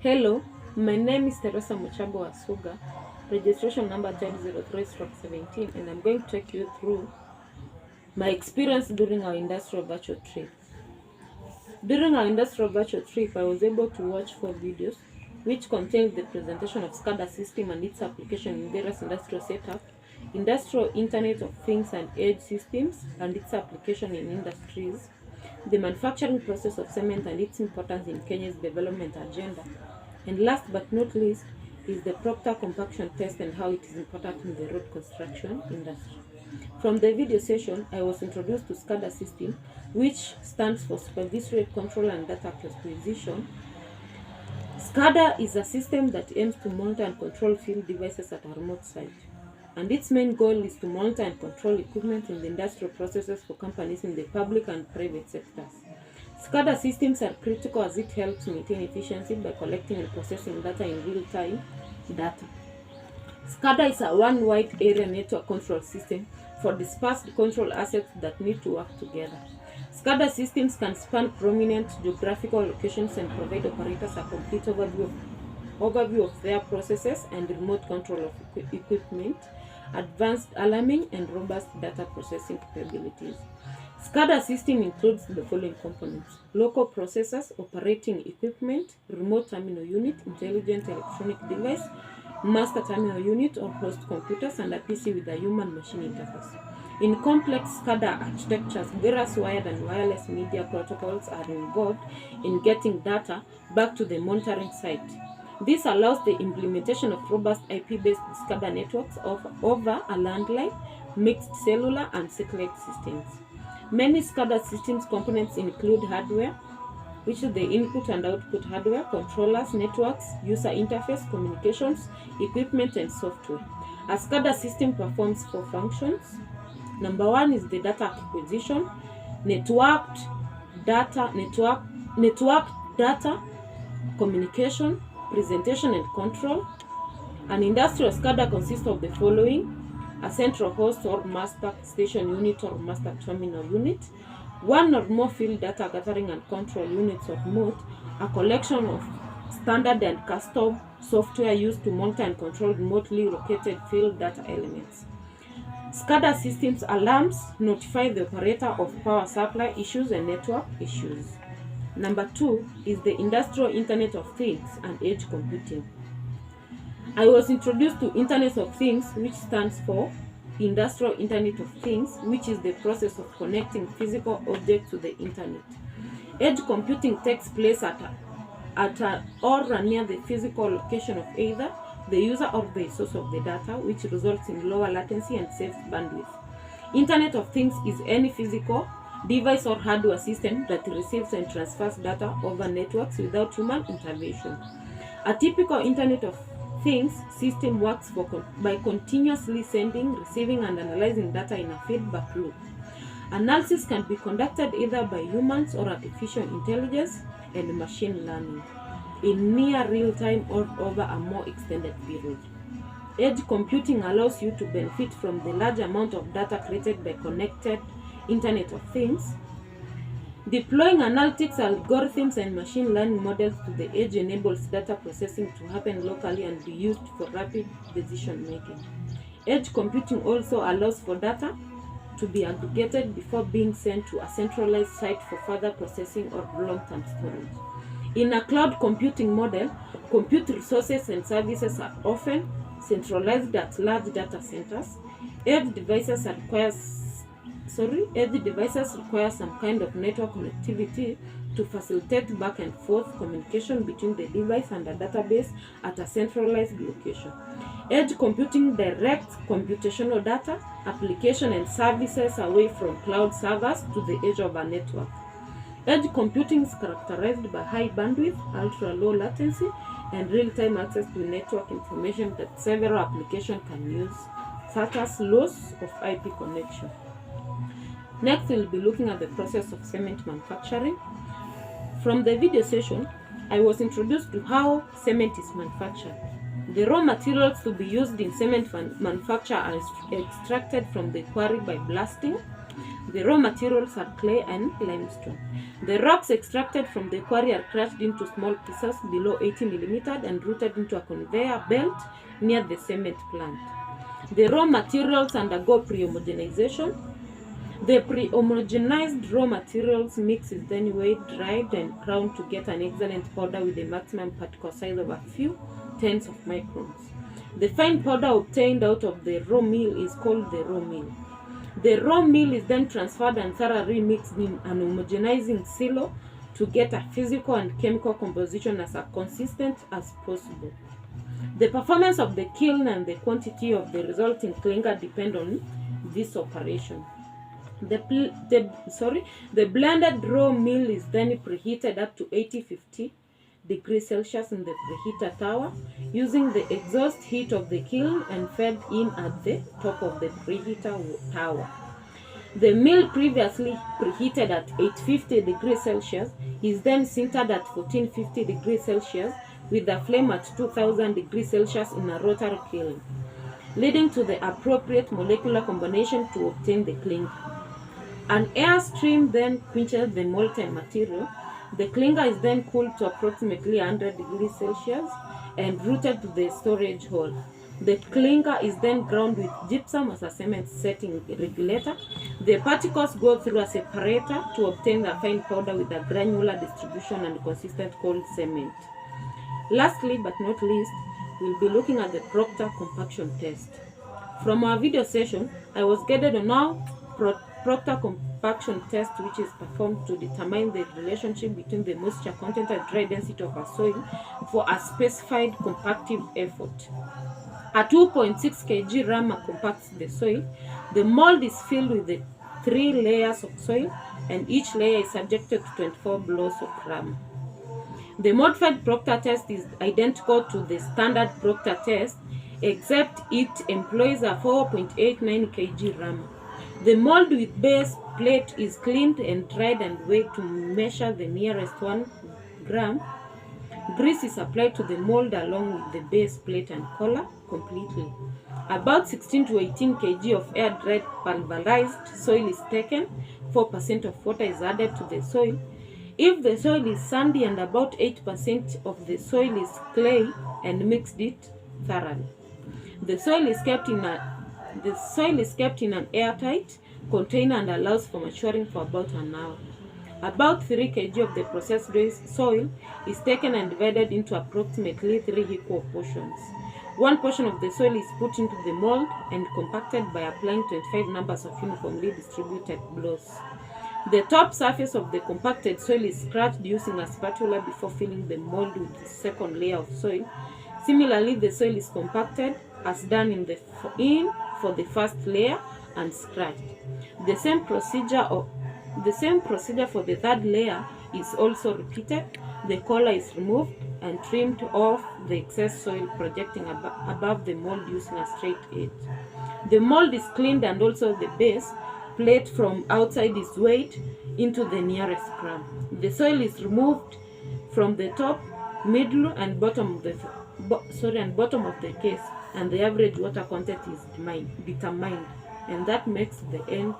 Hello, my name is TERESA mochabo ASUGA, registration number 1003/17, and I'm going to take you through my experience during our industrial virtual trip. During our industrial virtual trip, I was able to watch 4 videos which contained the presentation of SCADA system and its application in various industrial setups, industrial Internet of Things and Edge systems and its application in industries, the manufacturing process of cement and its importance in Kenya's development agenda, and last but not least is the Proctor compaction test and how it is important in the road construction industry. From the video session, I was introduced to SCADA system, which stands for Supervisory Control and Data Acquisition. SCADA is a system that aims to monitor and control field devices at a remote site, and its main goal is to monitor and control equipment in the industrial processes for companies in the public and private sectors. SCADA systems are critical as it helps maintain efficiency by collecting and processing data in real-time data. SCADA is a one-wide area network control system for dispersed control assets that need to work together. SCADA systems can span prominent geographical locations and provide operators a complete overview of their processes and remote control of equipment, advanced alarming, and robust data processing capabilities. SCADA system includes the following components: local processors, operating equipment, remote terminal unit, intelligent electronic device, master terminal unit or host computers, and a PC with a human-machine interface. In complex SCADA architectures, various wired and wireless media protocols are involved in getting data back to the monitoring site. This allows the implementation of robust IP-based SCADA networks over a landline, mixed cellular, and satellite systems. Many SCADA systems components include hardware, which is the input and output hardware, controllers, networks, user interface, communications, equipment, and software. A SCADA system performs 4 functions. Number 1 is the data acquisition, networked data, communication, presentation, and control. An industrial SCADA consists of the following: a central host or master station unit or master terminal unit, one or more field data gathering and control units or MOT, a collection of standard and custom software used to monitor and control remotely located field data elements. SCADA systems alarms notify the operator of power supply issues and network issues. Number 2 is the industrial Internet of Things and Edge computing. I was introduced to Internet of Things, which stands for Industrial Internet of Things, which is the process of connecting physical objects to the Internet. Edge computing takes place at or near the physical location of either the user or the source of the data, which results in lower latency and saves bandwidth. Internet of Things is any physical device or hardware system that receives and transfers data over networks without human intervention. A typical Internet of Things system works by continuously sending, receiving, and analyzing data in a feedback loop. Analysis can be conducted either by humans or artificial intelligence and machine learning in near real time or over a more extended period. Edge computing allows you to benefit from the large amount of data created by connected Internet of Things. Deploying analytics algorithms and machine learning models to the edge enables data processing to happen locally and be used for rapid decision making. Edge computing also allows for data to be aggregated before being sent to a centralized site for further processing or long-term storage. In a cloud computing model, compute resources and services are often centralized at large data centers. Edge devices require some kind of network connectivity to facilitate back and forth communication between the device and the database at a centralized location. Edge computing directs computational data, application, and services away from cloud servers to the edge of a network. Edge computing is characterized by high bandwidth, ultra-low latency, and real-time access to network information that several applications can use, such as loss of IP connection. Next, we'll be looking at the process of cement manufacturing. From the video session, I was introduced to how cement is manufactured. The raw materials to be used in cement manufacture are extracted from the quarry by blasting, The raw materials are clay and limestone. The rocks extracted from the quarry are crushed into small pieces below 80 mm and routed into a conveyor belt near the cement plant. The raw materials undergo pre-homogenization. The pre-homogenized raw materials mix is then weighed, dried, and ground to get an excellent powder with a maximum particle size of a few tens of microns. The fine powder obtained out of the raw meal is called the raw meal. The raw meal is then transferred and thoroughly mixed in an homogenizing silo to get a physical and chemical composition as consistent as possible. The performance of the kiln and the quantity of the resulting clinker depend on this operation. The blended raw meal is then preheated up to 80-50 degrees Celsius in the preheater tower using the exhaust heat of the kiln and fed in at the top of the preheater tower. The meal previously preheated at 850 degrees Celsius is then sintered at 1450 degrees Celsius with the flame at 2000 degrees Celsius in a rotary kiln, leading to the appropriate molecular combination to obtain the clinker. An air stream then quenches the molten material. The clinker is then cooled to approximately 100 degrees Celsius and routed to the storage hole. The clinker is then ground with gypsum as a cement setting regulator. The particles go through a separator to obtain the fine powder with a granular distribution and consistent cold cement. Lastly, but not least, we'll be looking at the Proctor compaction test. From our video session, I was guided on how Proctor compaction test, which is performed to determine the relationship between the moisture content and dry density of a soil for a specified compactive effort. A 2.6 kg rammer compacts the soil. The mold is filled with the 3 layers of soil, and each layer is subjected to 24 blows of rammer. The modified Proctor test is identical to the standard Proctor test, except it employs a 4.89 kg rammer. The mold with base plate is cleaned and dried and weighed to measure the nearest 1 gram. Grease is applied to the mold along with the base plate and collar completely. About 16 to 18 kg of air-dried pulverized soil is taken. 4% of water is added to the soil. If the soil is sandy and about 8% of the soil is clay, and mixed it thoroughly. The soil is kept in an airtight container and allows for maturing for about an hour. About 3 kg of the processed soil is taken and divided into approximately 3 equal portions. 1 portion of the soil is put into the mold and compacted by applying 25 numbers of uniformly distributed blows. The top surface of the compacted soil is scratched using a spatula before filling the mold with the second layer of soil. Similarly, the soil is compacted as done for the first layer and scratched. The same procedure for the third layer is also repeated. The collar is removed and trimmed off the excess soil projecting above the mold using a straight edge. The mold is cleaned and also the base plate from outside is weighed into the nearest gram. The soil is removed from the top, middle, and bottom of the case, and the average water content is determined, and that makes the end